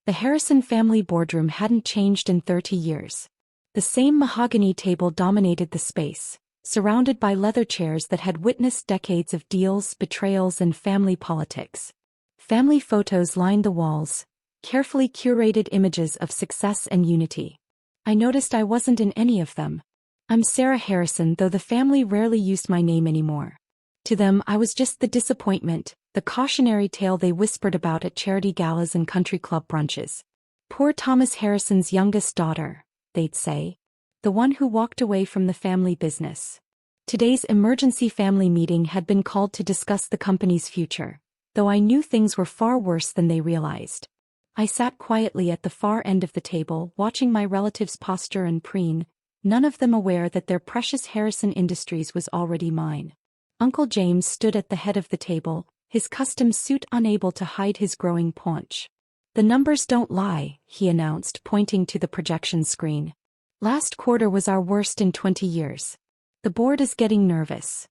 The Harrison family boardroom hadn't changed in 30 years. The same mahogany table dominated the space, surrounded by leather chairs that had witnessed decades of deals, betrayals, and family politics. Family photos lined the walls, carefully curated images of success and unity. I noticed I wasn't in any of them. I'm Sarah Harrison, though the family rarely used my name anymore. To them, I was just the disappointment, the cautionary tale they whispered about at charity galas and country club brunches. Poor Thomas Harrison's youngest daughter, they'd say. The one who walked away from the family business. Today's emergency family meeting had been called to discuss the company's future, though I knew things were far worse than they realized. I sat quietly at the far end of the table, watching my relatives posture and preen, none of them aware that their precious Harrison Industries was already mine. Uncle James stood at the head of the table, his custom suit unable to hide his growing paunch. "The numbers don't lie," he announced, pointing to the projection screen. "Last quarter was our worst in 20 years. The board is getting nervous."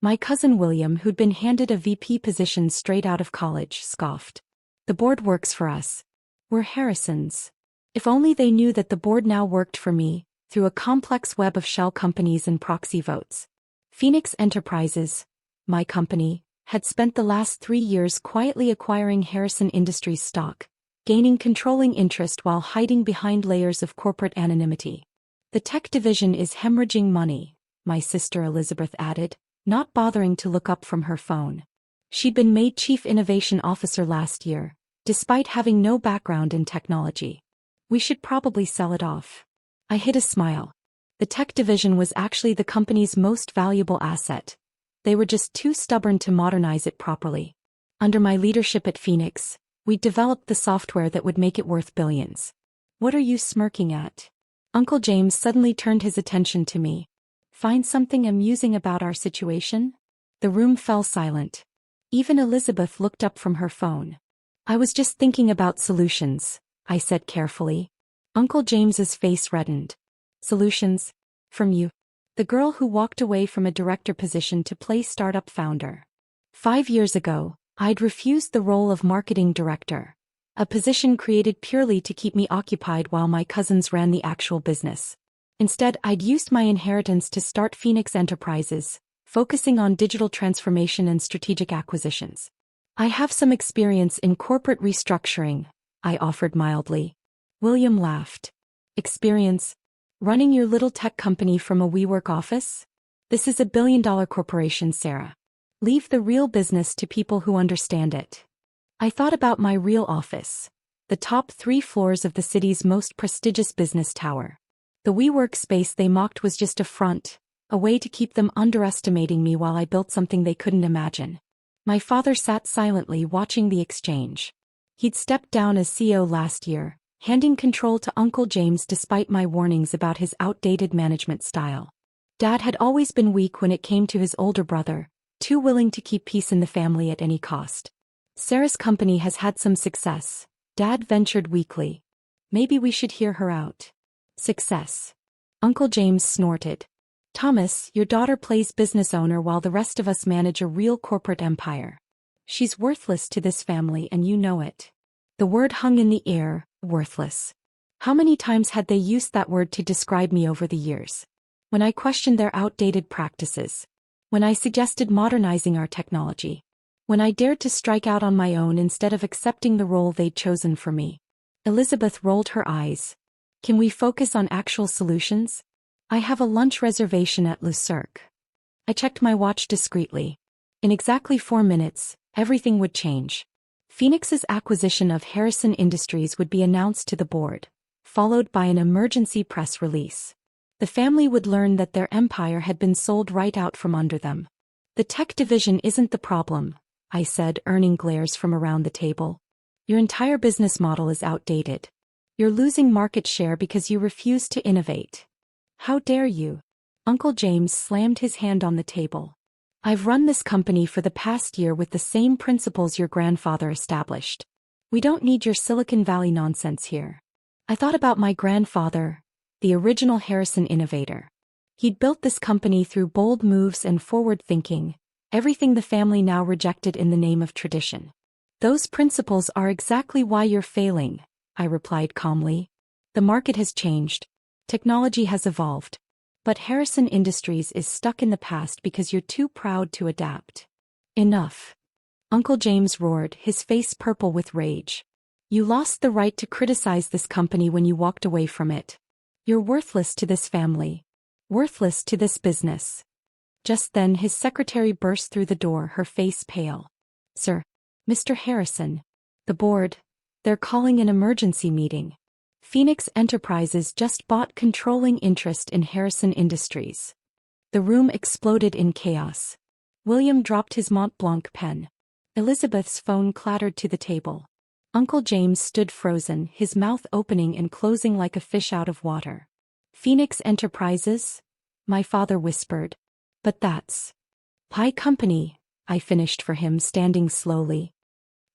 My cousin William, who'd been handed a VP position straight out of college, scoffed. "The board works for us. We're Harrisons." If only they knew that the board now worked for me, through a complex web of shell companies and proxy votes. Phoenix Enterprises, my company, had spent the last 3 years quietly acquiring Harrison Industries stock, gaining controlling interest while hiding behind layers of corporate anonymity. "The tech division is hemorrhaging money," my sister Elizabeth added, not bothering to look up from her phone. She'd been made Chief Innovation Officer last year, despite having no background in technology. "We should probably sell it off." I hid a smile. The tech division was actually the company's most valuable asset. They were just too stubborn to modernize it properly. Under my leadership at Phoenix, we developed the software that would make it worth billions. "What are you smirking at?" Uncle James suddenly turned his attention to me. "Find something amusing about our situation?" The room fell silent. Even Elizabeth looked up from her phone. "I was just thinking about solutions," I said carefully. Uncle James's face reddened. "Solutions? From you?" The girl who walked away from a director position to play startup founder. 5 years ago, I'd refused the role of marketing director, a position created purely to keep me occupied while my cousins ran the actual business. Instead, I'd used my inheritance to start Phoenix Enterprises, focusing on digital transformation and strategic acquisitions. "I have some experience in corporate restructuring," I offered mildly. William laughed. "Experience? Running your little tech company from a WeWork office? This is a billion-dollar corporation, Sarah. Leave the real business to people who understand it." I thought about my real office, the top 3 floors of the city's most prestigious business tower. The WeWork space they mocked was just a front, a way to keep them underestimating me while I built something they couldn't imagine. My father sat silently watching the exchange. He'd stepped down as CEO last year, handing control to Uncle James despite my warnings about his outdated management style. Dad had always been weak when it came to his older brother, too willing to keep peace in the family at any cost. "Sarah's company has had some success," Dad ventured weakly. "Maybe we should hear her out." "Success?" Uncle James snorted. "Thomas, your daughter plays business owner while the rest of us manage a real corporate empire. She's worthless to this family and you know it." The word hung in the air, worthless. How many times had they used that word to describe me over the years? When I questioned their outdated practices. When I suggested modernizing our technology. When I dared to strike out on my own instead of accepting the role they'd chosen for me. Elizabeth rolled her eyes. "Can we focus on actual solutions? I have a lunch reservation at Le Cirque." I checked my watch discreetly. In exactly 4 minutes, everything would change. Phoenix's acquisition of Harrison Industries would be announced to the board, followed by an emergency press release. The family would learn that their empire had been sold right out from under them. "The tech division isn't the problem," I said, earning glares from around the table. "Your entire business model is outdated. You're losing market share because you refuse to innovate." "How dare you?" Uncle James slammed his hand on the table. "I've run this company for the past year with the same principles your grandfather established. We don't need your Silicon Valley nonsense here." I thought about my grandfather, the original Harrison innovator. He'd built this company through bold moves and forward thinking, everything the family now rejected in the name of tradition. "Those principles are exactly why you're failing," I replied calmly. The market has changed. Technology has evolved. But Harrison Industries is stuck in the past because you're too proud to adapt. Enough. Uncle James roared, his face purple with rage. You lost the right to criticize this company when you walked away from it. You're worthless to this family. Worthless to this business. Just then his secretary burst through the door, her face pale. Sir, Mr. Harrison. The board. They're calling an emergency meeting. Phoenix Enterprises just bought controlling interest in Harrison Industries. The room exploded in chaos. William dropped his Mont Blanc pen. Elizabeth's phone clattered to the table. Uncle James stood frozen, his mouth opening and closing like a fish out of water. Phoenix Enterprises? My father whispered. But that's Pie Company, I finished for him, standing slowly.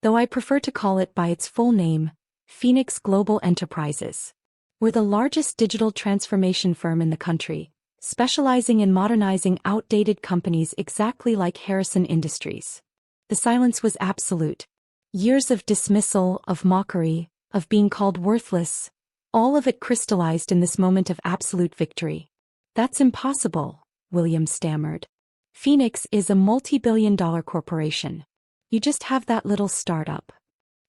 Though I prefer to call it by its full name, Phoenix Global Enterprises. We're the largest digital transformation firm in the country, specializing in modernizing outdated companies exactly like Harrison Industries. The silence was absolute. Years of dismissal, of mockery, of being called worthless, all of it crystallized in this moment of absolute victory. That's impossible, William stammered. Phoenix is a multi-billion-dollar corporation. You just have that little startup.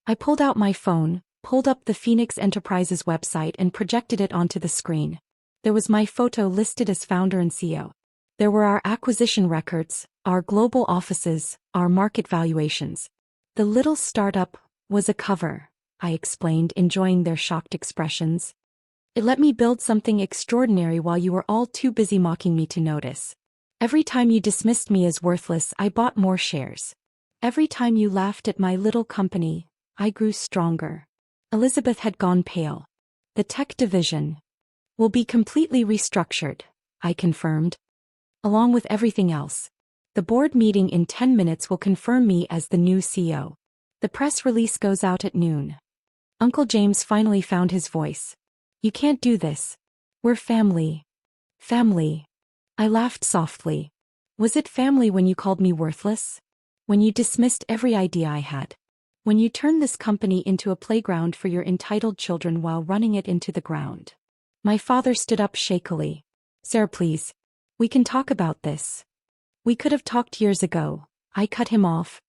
I pulled out my phone, pulled up the Phoenix Enterprises website and projected it onto the screen. There was my photo listed as founder and CEO. There were our acquisition records, our global offices, our market valuations. The little startup was a cover, I explained, enjoying their shocked expressions. It let me build something extraordinary while you were all too busy mocking me to notice. Every time you dismissed me as worthless, I bought more shares. Every time you laughed at my little company, I grew stronger. Elizabeth had gone pale. The tech division will be completely restructured, I confirmed. Along with everything else. The board meeting in 10 minutes will confirm me as the new CEO. The press release goes out at noon. Uncle James finally found his voice. You can't do this. We're family. Family. I laughed softly. Was it family when you called me worthless? When you dismissed every idea I had? When you turned this company into a playground for your entitled children while running it into the ground? My father stood up shakily. Sir, please. We can talk about this. We could have talked years ago. I cut him off.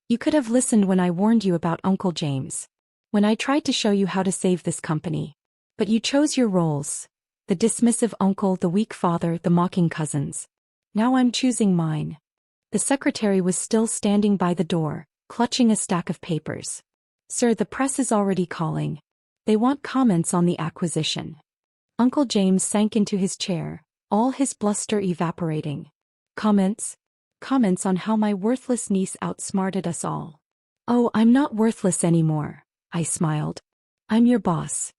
You could have listened when I warned you about Uncle James. When I tried to show you how to save this company. But you chose your roles. The dismissive uncle, the weak father, the mocking cousins. Now I'm choosing mine. The secretary was still standing by the door, clutching a stack of papers. Sir, the press is already calling. They want comments on the acquisition. Uncle James sank into his chair, all his bluster evaporating. Comments? Comments on how my worthless niece outsmarted us all. Oh, I'm not worthless anymore, I smiled. I'm your boss.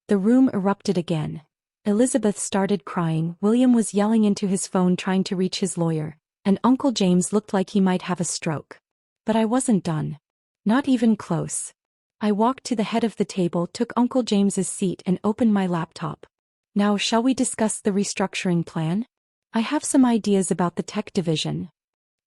The room erupted again. Elizabeth started crying, William was yelling into his phone trying to reach his lawyer, and Uncle James looked like he might have a stroke. But I wasn't done. Not even close. I walked to the head of the table, took Uncle James's seat and opened my laptop. Now shall we discuss the restructuring plan? I have some ideas about the tech division.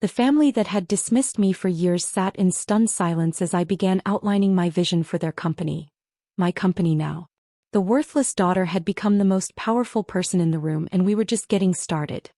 The family that had dismissed me for years sat in stunned silence as I began outlining my vision for their company. My company now. The worthless daughter had become the most powerful person in the room and we were just getting started.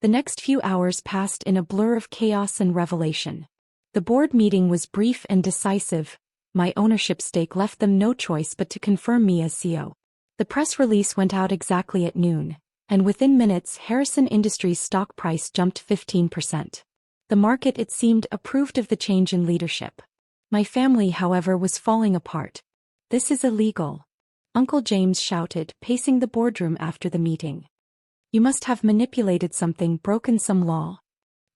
The next few hours passed in a blur of chaos and revelation. The board meeting was brief and decisive. My ownership stake left them no choice but to confirm me as CEO. The press release went out exactly at noon. And within minutes Harrison Industries' stock price jumped 15%. The market, it seemed, approved of the change in leadership. My family, however, was falling apart. This is illegal. Uncle James shouted, pacing the boardroom after the meeting. You must have manipulated something, broken some law.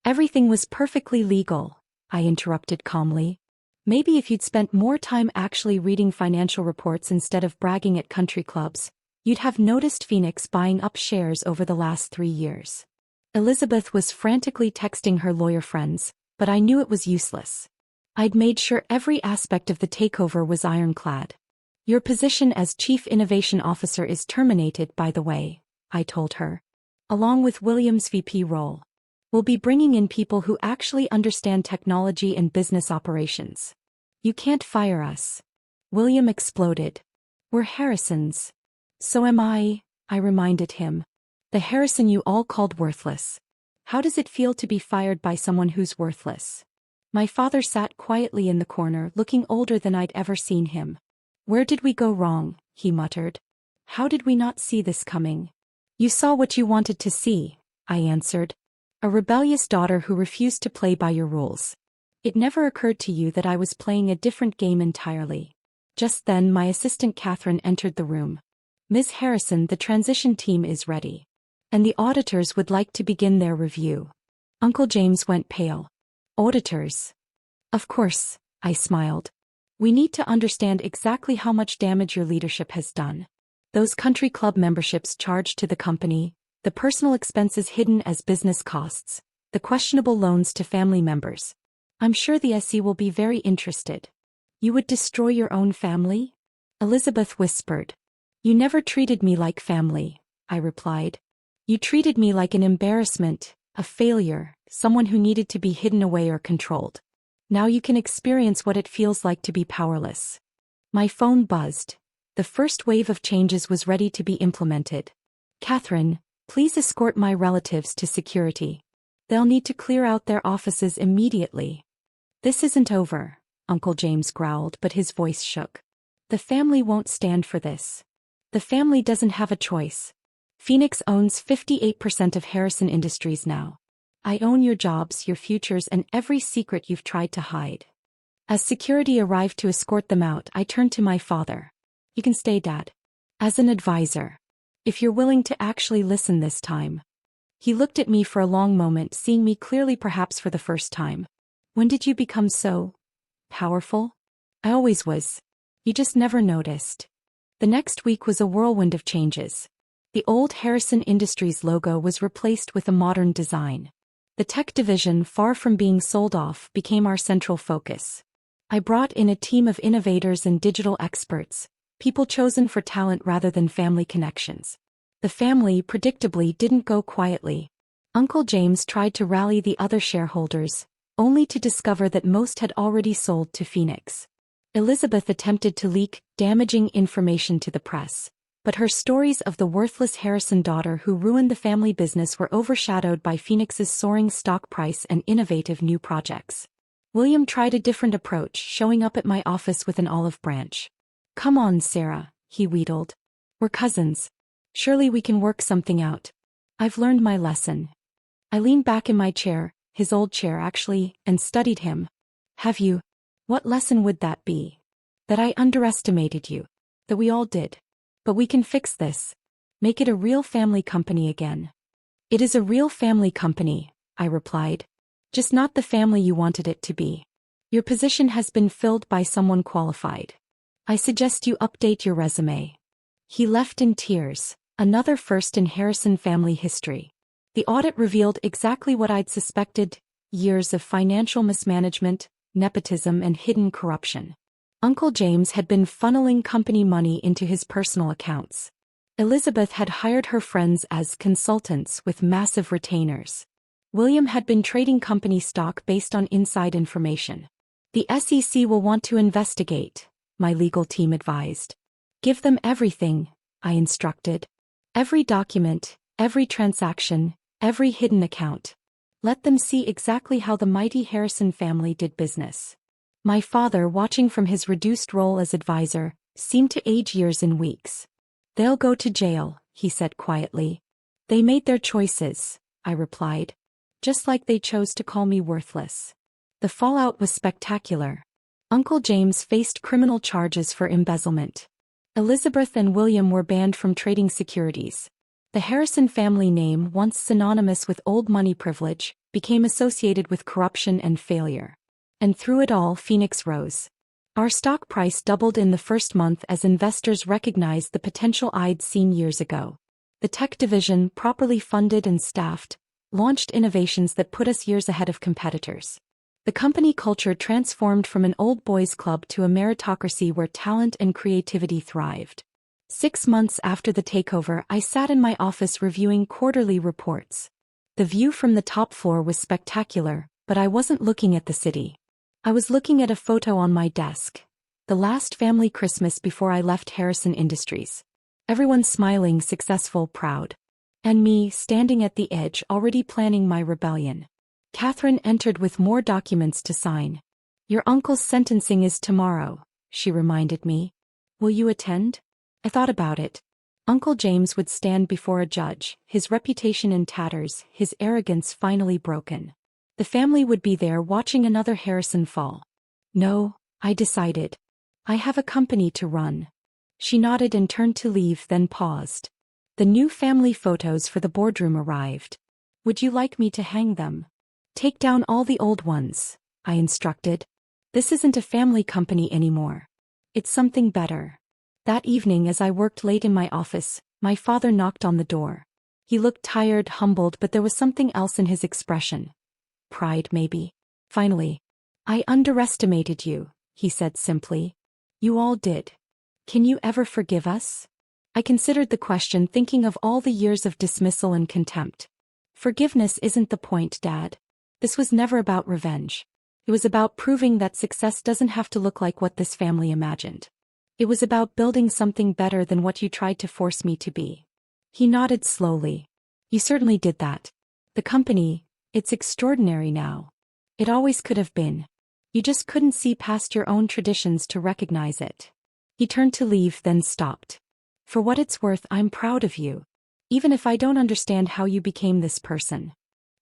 Everything was perfectly legal, I interrupted calmly. Maybe if you'd spent more time actually reading financial reports instead of bragging at country clubs, you'd have noticed Phoenix buying up shares over the last 3 years. Elizabeth was frantically texting her lawyer friends, but I knew it was useless. I'd made sure every aspect of the takeover was ironclad. Your position as Chief Innovation Officer is terminated, by the way, I told her. Along with William's VP role. We'll be bringing in people who actually understand technology and business operations. You can't fire us. William exploded. We're Harrisons. So am I reminded him. The Harrison you all called worthless. How does it feel to be fired by someone who's worthless? My father sat quietly in the corner, looking older than I'd ever seen him. Where did we go wrong? He muttered. How did we not see this coming? You saw what you wanted to see, I answered. A rebellious daughter who refused to play by your rules. It never occurred to you that I was playing a different game entirely. Just then my assistant Catherine entered the room. Ms. Harrison, the transition team is ready. And the auditors would like to begin their review. Uncle James went pale. Auditors? Of course, I smiled. We need to understand exactly how much damage your leadership has done. Those country club memberships charged to the company, the personal expenses hidden as business costs, the questionable loans to family members. I'm sure the SE will be very interested. You would destroy your own family? Elizabeth whispered. You never treated me like family, I replied. You treated me like an embarrassment, a failure, someone who needed to be hidden away or controlled. Now you can experience what it feels like to be powerless. My phone buzzed. The first wave of changes was ready to be implemented. Catherine, please escort my relatives to security. They'll need to clear out their offices immediately. This isn't over, Uncle James growled, but his voice shook. The family won't stand for this. The family doesn't have a choice. Phoenix owns 58% of Harrison Industries now. I own your jobs, your futures, and every secret you've tried to hide. As security arrived to escort them out, I turned to my father. You can stay, Dad. As an advisor. If you're willing to actually listen this time. He looked at me for a long moment, seeing me clearly, perhaps for the first time. When did you become so powerful? I always was. You just never noticed. The next week was a whirlwind of changes. The old Harrison Industries logo was replaced with a modern design. The tech division, far from being sold off, became our central focus. I brought in a team of innovators and digital experts, people chosen for talent rather than family connections. The family, predictably, didn't go quietly. Uncle James tried to rally the other shareholders, only to discover that most had already sold to Phoenix. Elizabeth attempted to leak damaging information to the press, but her stories of the worthless Harrison daughter who ruined the family business were overshadowed by Phoenix's soaring stock price and innovative new projects. William tried a different approach, showing up at my office with an olive branch. Come on, Sarah, he wheedled. We're cousins. Surely we can work something out. I've learned my lesson. I leaned back in my chair, his old chair actually, and studied him. Have you? What lesson would that be? That I underestimated you. That we all did. But we can fix this. Make it a real family company again. It is a real family company, I replied. Just not the family you wanted it to be. Your position has been filled by someone qualified. I suggest you update your resume. He left in tears, another first in Harrison family history. The audit revealed exactly what I'd suspected: years of financial mismanagement, nepotism, and hidden corruption. Uncle James had been funneling company money into his personal accounts. Elizabeth had hired her friends as consultants with massive retainers. William had been trading company stock based on inside information. The SEC will want to investigate, my legal team advised. Give them everything, I instructed. Every document, every transaction, every hidden account. Let them see exactly how the mighty Harrison family did business. My father, watching from his reduced role as advisor, seemed to age years in weeks. They'll go to jail, he said quietly. They made their choices, I replied. Just like they chose to call me worthless. The fallout was spectacular. Uncle James faced criminal charges for embezzlement. Elizabeth and William were banned from trading securities. The Harrison family name, once synonymous with old money privilege, became associated with corruption and failure. And through it all, Phoenix rose. Our stock price doubled in the first month as investors recognized the potential I'd seen years ago. The tech division, properly funded and staffed, launched innovations that put us years ahead of competitors. The company culture transformed from an old boys club to a meritocracy where talent and creativity thrived. 6 months after the takeover, I sat in my office reviewing quarterly reports. The view from the top floor was spectacular, but I wasn't looking at the city. I was looking at a photo on my desk. The last family Christmas before I left Harrison Industries. Everyone smiling, successful, proud. And me, standing at the edge, already planning my rebellion. Catherine entered with more documents to sign. Your uncle's sentencing is tomorrow, she reminded me. Will you attend? I thought about it. Uncle James would stand before a judge, his reputation in tatters, his arrogance finally broken. The family would be there watching another Harrison fall. No, I decided. I have a company to run. She nodded and turned to leave, then paused. The new family photos for the boardroom arrived. Would you like me to hang them? Take down all the old ones, I instructed. This isn't a family company anymore. It's something better. That evening, as I worked late in my office, my father knocked on the door. He looked tired, humbled, but there was something else in his expression. Pride, maybe. Finally. I underestimated you, he said simply. You all did. Can you ever forgive us? I considered the question, thinking of all the years of dismissal and contempt. Forgiveness isn't the point, Dad. This was never about revenge. It was about proving that success doesn't have to look like what this family imagined. It was about building something better than what you tried to force me to be. He nodded slowly. You certainly did that. The company, it's extraordinary now. It always could have been. You just couldn't see past your own traditions to recognize it. He turned to leave, then stopped. For what it's worth, I'm proud of you. Even if I don't understand how you became this person.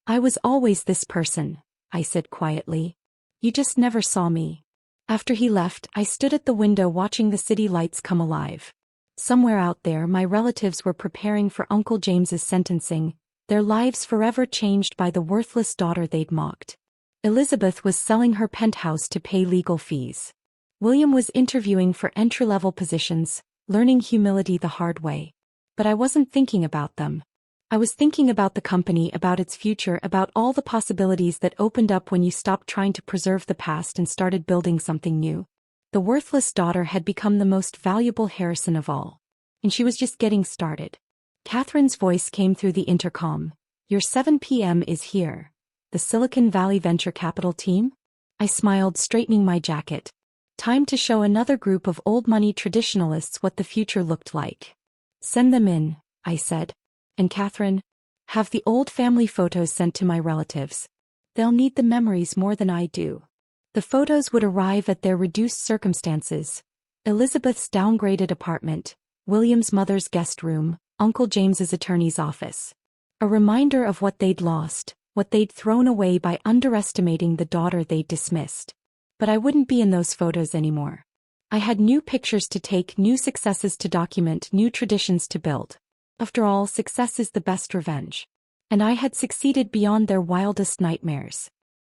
I was always this person, I said quietly. You just never saw me. After he left, I stood at the window watching the city lights come alive. Somewhere out there, my relatives were preparing for Uncle James's sentencing, their lives forever changed by the worthless daughter they'd mocked. Elizabeth was selling her penthouse to pay legal fees. William was interviewing for entry-level positions, learning humility the hard way. But I wasn't thinking about them. I was thinking about the company, about its future, about all the possibilities that opened up when you stopped trying to preserve the past and started building something new. The worthless daughter had become the most valuable Harrison of all. And she was just getting started. Catherine's voice came through the intercom. Your 7 p.m. is here. The Silicon Valley Venture Capital team? I smiled, straightening my jacket. Time to show another group of old money traditionalists what the future looked like. Send them in, I said. And Catherine, have the old family photos sent to my relatives. They'll need the memories more than I do. The photos would arrive at their reduced circumstances. Elizabeth's downgraded apartment, William's mother's guest room, Uncle James's attorney's office. A reminder of what they'd lost, what they'd thrown away by underestimating the daughter they'd dismissed. But I wouldn't be in those photos anymore. I had new pictures to take, new successes to document, new traditions to build. After all, success is the best revenge. And I had succeeded beyond their wildest nightmares.